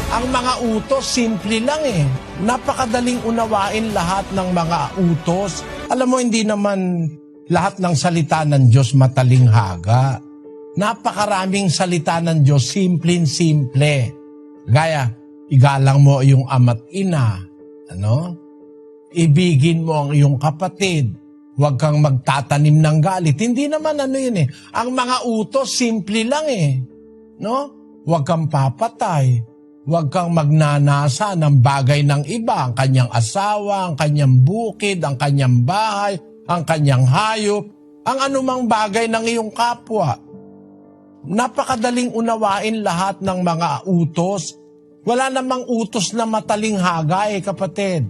Ang mga utos, simple lang eh. Napakadaling unawain lahat ng mga utos. Alam mo, hindi naman lahat ng salita ng Diyos matalinghaga. Napakaraming salita ng Diyos, simple-simple. Gaya, igalang mo yung ama't ina. Ibigin mo ang iyong kapatid. Huwag kang magtatanim ng galit. Hindi naman yun eh. Ang mga utos, simple lang eh. Huwag kang papatay. Huwag kang magnanasa ng bagay ng iba, ang kanyang asawa, ang kanyang bukid, ang kanyang bahay, ang kanyang hayop, ang anumang bagay ng iyong kapwa. Napakadaling unawain lahat ng mga utos. Wala namang utos na matalinghaga kapatid.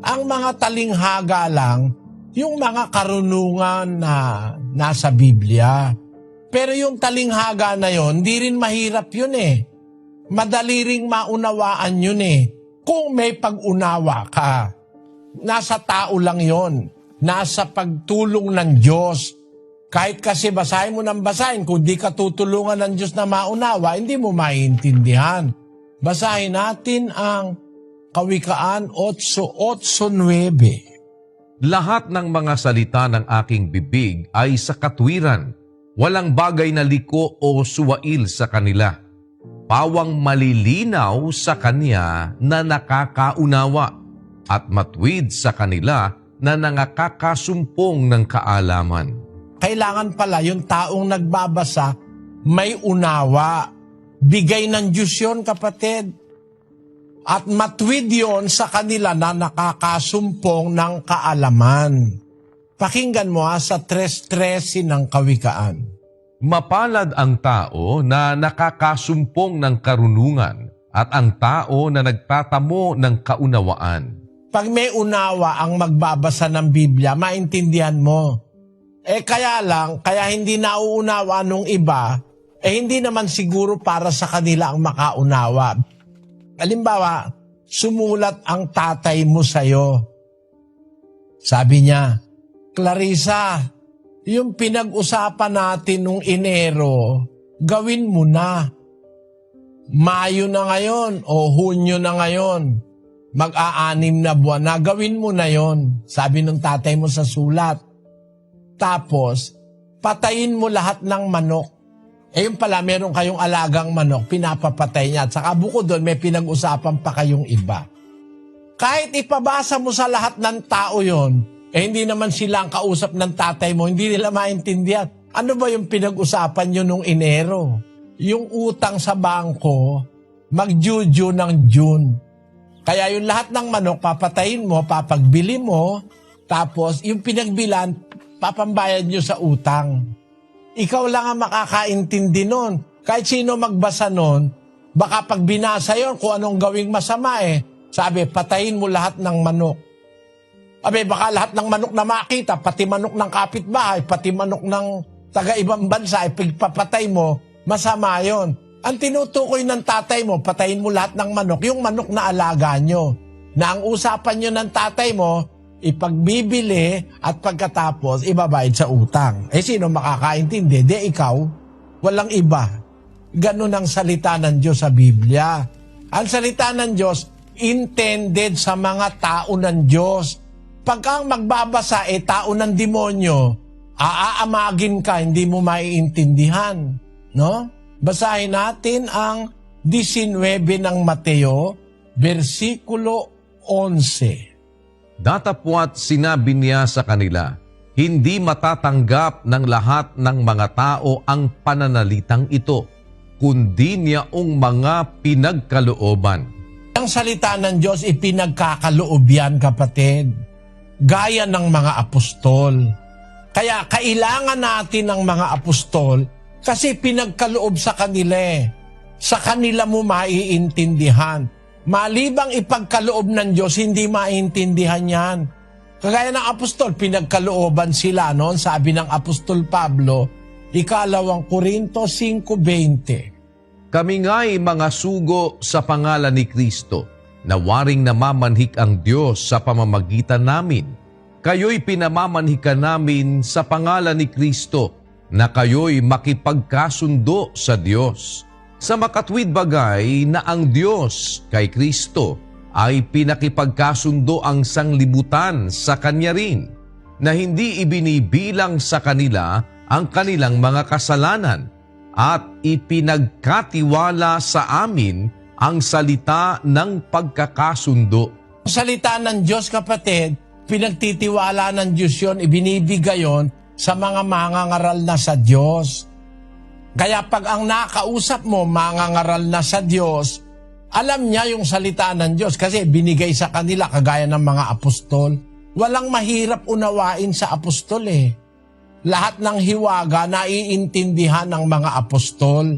Ang mga talinghaga lang, yung mga karunungan na nasa Biblia. Pero yung talinghaga na yon, di rin mahirap yun eh. Madali ring maunawaan yun eh. Kung may pag-unawa ka, nasa tao lang yon. Nasa pagtulong ng Diyos. Kahit kasi basahin mo ng basahin, kung di ka tutulungan ng Diyos na maunawa, hindi mo maintindihan. Basahin natin ang Kawikaan 8:8-9. Lahat ng mga salita ng aking bibig ay sa katwiran. Walang bagay na liko o suwail sa kanila. Pawang malilinaw sa kanya na nakakaunawa at matwid sa kanila na nakakasumpong ng kaalaman. Kailangan pala yung taong nagbabasa may unawa. Bigay ng Diyos yun, kapatid. At matwid yun sa kanila na nakakasumpong ng kaalaman. Pakinggan mo sa 3:13 ng Kawikaan. Mapalad ang tao na nakakasumpong ng karunungan at ang tao na nagtatamo ng kaunawaan. Pag may unawa ang magbabasa ng Biblia, maintindihan mo. Kaya hindi nauunawa nung iba, hindi naman siguro para sa kanila ang makaunawa. Halimbawa, sumulat ang tatay mo sa'yo. Sabi niya, Clarissa, yung pinag-usapan natin nung Enero, gawin mo na. Mayo na ngayon o Hunyo na ngayon. Mag-aanim na buwan na, gawin mo na yon. Sabi ng tatay mo sa sulat. Tapos, patayin mo lahat ng manok. Yung pala, meron kayong alagang manok, pinapapatay niya. At saka bukod doon, may pinag-usapan pa kayong iba. Kahit ipabasa mo sa lahat ng tao yon, hindi naman sila ang kausap ng tatay mo, hindi nila maintindihan. Ano ba yung pinag-usapan nyo nung Enero? Yung utang sa bangko, mag-due ng June. Kaya yung lahat ng manok, papatayin mo, papagbili mo, tapos yung pinagbilan, papambayad nyo sa utang. Ikaw lang ang makakaintindi nun. Kahit sino magbasa nun, baka pag binasa yun, kung anong gawing masama sabi, patayin mo lahat ng manok. Baka lahat ng manok na makita, pati manok ng kapitbahay, pati manok ng taga-ibang bansa, pagpapatay mo, masama yon. Ang tinutukoy ng tatay mo, patayin mo lahat ng manok, yung manok na alaga nyo. Na ang usapan nyo ng tatay mo, ipagbibili at pagkatapos, ibabayad sa utang. Sino makakaintindi? Di ikaw, walang iba. Ganun ang salita ng Diyos sa Biblia. Ang salita ng Diyos, intended sa mga tao ng Diyos. Pagka magbabasa, tao ng demonyo, aamagin ka, hindi mo maiintindihan. No? Basahin natin ang 19 ng Mateo, versikulo 11. Datapwat sinabi niya sa kanila, hindi matatanggap ng lahat ng mga tao ang pananalitang ito, kundi niyaong mga pinagkalooban. Ang salita ng Diyos, ipinagkakaloob yan, kapatid. Gaya ng mga apostol. Kaya kailangan natin ng mga apostol kasi pinagkaloob sa kanila. Sa kanila mo maiintindihan. Malibang ipagkaloob ng Diyos, hindi maiintindihan yan. Kagaya ng apostol, pinagkalooban sila noon, sabi ng apostol Pablo, 2 Korinto 5:20. Kami nga'y mga sugo sa pangalan ni Kristo, na waring namamanhik ang Diyos sa pamamagitan namin. Kayo'y pinamamanhikan namin sa pangalan ni Kristo, na kayo'y makipagkasundo sa Diyos. Sa makatwid bagay na ang Diyos kay Kristo ay pinakipagkasundo ang sanglibutan sa Kanya rin, na hindi ibinibilang sa kanila ang kanilang mga kasalanan at ipinagkatiwala sa amin ang salita ng pagkakasundo. Ang salita ng Diyos, kapatid, pinagtitiwala ng Diyos yun, ibinibigay yun sa mga mangangaral na sa Diyos. Kaya pag ang nakausap mo, mangangaral na sa Diyos, alam niya yung salita ng Diyos kasi binigay sa kanila kagaya ng mga apostol. Walang mahirap unawain sa apostol eh. Lahat ng hiwaga naiintindihan ng mga apostol.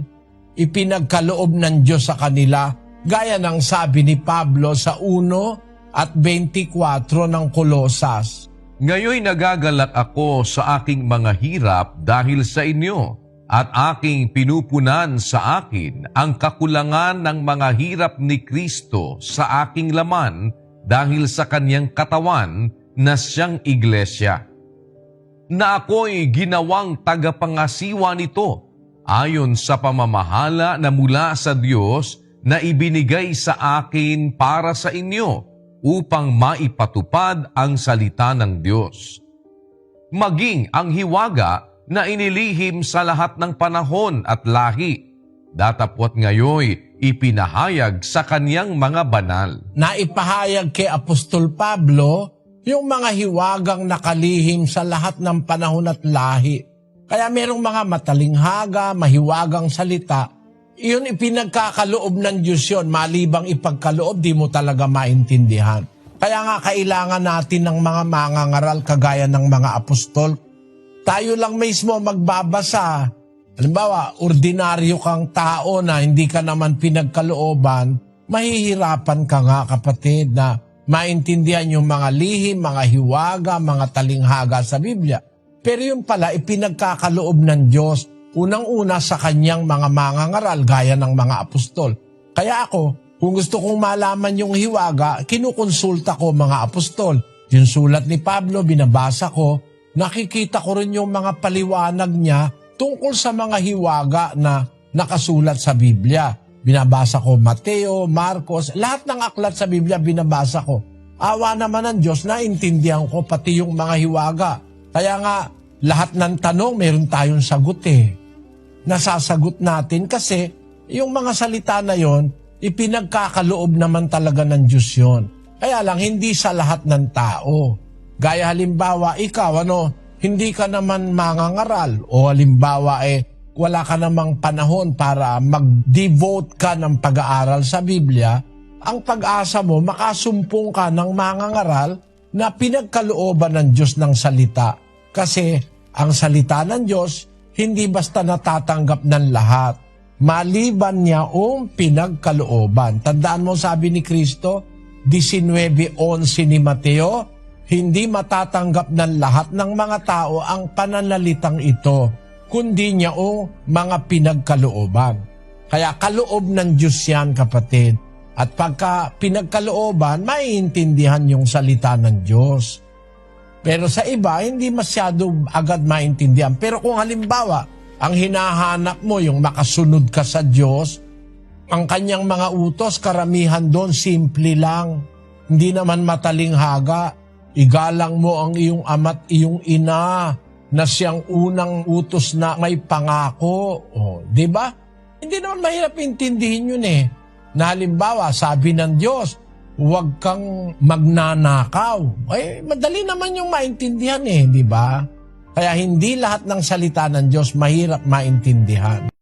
Ipinagkaloob ng Diyos sa kanila, gaya ng sabi ni Pablo sa 1 at 24 ng Kolosas. Ngayoy nagagalak ako sa aking mga hirap dahil sa inyo, at aking pinupunan sa akin ang kakulangan ng mga hirap ni Kristo sa aking laman dahil sa kanyang katawan na siyang iglesia. Na ako'y ginawang tagapangasiwa nito ayon sa pamamahala na mula sa Diyos na ibinigay sa akin para sa inyo upang maipatupad ang salita ng Diyos. Maging ang hiwaga na inilihim sa lahat ng panahon at lahi, datapwat ngayoy ipinahayag sa kaniyang mga banal. Naipahayag kay Apostol Pablo yung mga hiwagang nakalihim sa lahat ng panahon at lahi. Kaya merong mga matalinghaga, mahiwagang salita, iyon ipinagkakaloob ng Diyos yun. Malibang ipagkaloob, di mo talaga maintindihan. Kaya nga kailangan natin ng mga mangangaral kagaya ng mga apostol. Tayo lang mismo magbabasa. Halimbawa, ordinaryo kang tao na hindi ka naman pinagkalooban, mahihirapan ka nga, kapatid, na maintindihan yung mga lihim, mga hiwaga, mga talinghaga sa Biblia. Pero yun pala, ipinagkakaloob ng Diyos, unang-una sa kanyang mga mangangaral, gaya ng mga apostol. Kaya ako, kung gusto kong malaman yung hiwaga, kinukonsulta ko mga apostol. Yung sulat ni Pablo, binabasa ko, nakikita ko rin yung mga paliwanag niya tungkol sa mga hiwaga na nakasulat sa Biblia. Binabasa ko Mateo, Marcos, lahat ng aklat sa Biblia binabasa ko. Awa naman ng Diyos, naintindihan ko pati yung mga hiwaga. Kaya nga, lahat ng tanong, meron tayong sagot eh. Nasasagot natin kasi yung mga salita na yon, ipinagkakaloob naman talaga ng Diyos yun. Kaya lang, hindi sa lahat ng tao. Gaya halimbawa, ikaw, hindi ka naman mangangaral o halimbawa wala ka namang panahon para mag-devote ka ng pag-aaral sa Biblia, ang pag-asa mo, makasumpong ka ng mangangaral na pinagkalooban ng Diyos ng salita. Kasi ang salita ng Diyos, hindi basta natatanggap ng lahat. Maliban niya pinagkalooban. Tandaan mo sabi ni Kristo, 19:11 ni Mateo, hindi matatanggap ng lahat ng mga tao ang pananalitang ito, kundi niya mga pinagkalooban. Kaya kaloob ng Diyos yan, kapatid. At pagka pinagkalooban, maiintindihan yung salita ng Diyos. Pero sa iba, hindi masyado agad maintindihan. Pero kung halimbawa, ang hinahanap mo yung makasunod ka sa Diyos, ang kanyang mga utos, karamihan doon, simple lang. Hindi naman matalinghaga. Igalang mo ang iyong ama't iyong ina na siyang unang utos na may pangako. Di ba? Hindi naman mahirap intindihin yun eh. Na halimbawa, sabi ng Diyos, huwag kang magnanakaw. Madali naman yung maintindihan eh, di ba? Kaya hindi lahat ng salita ng Diyos mahirap maintindihan.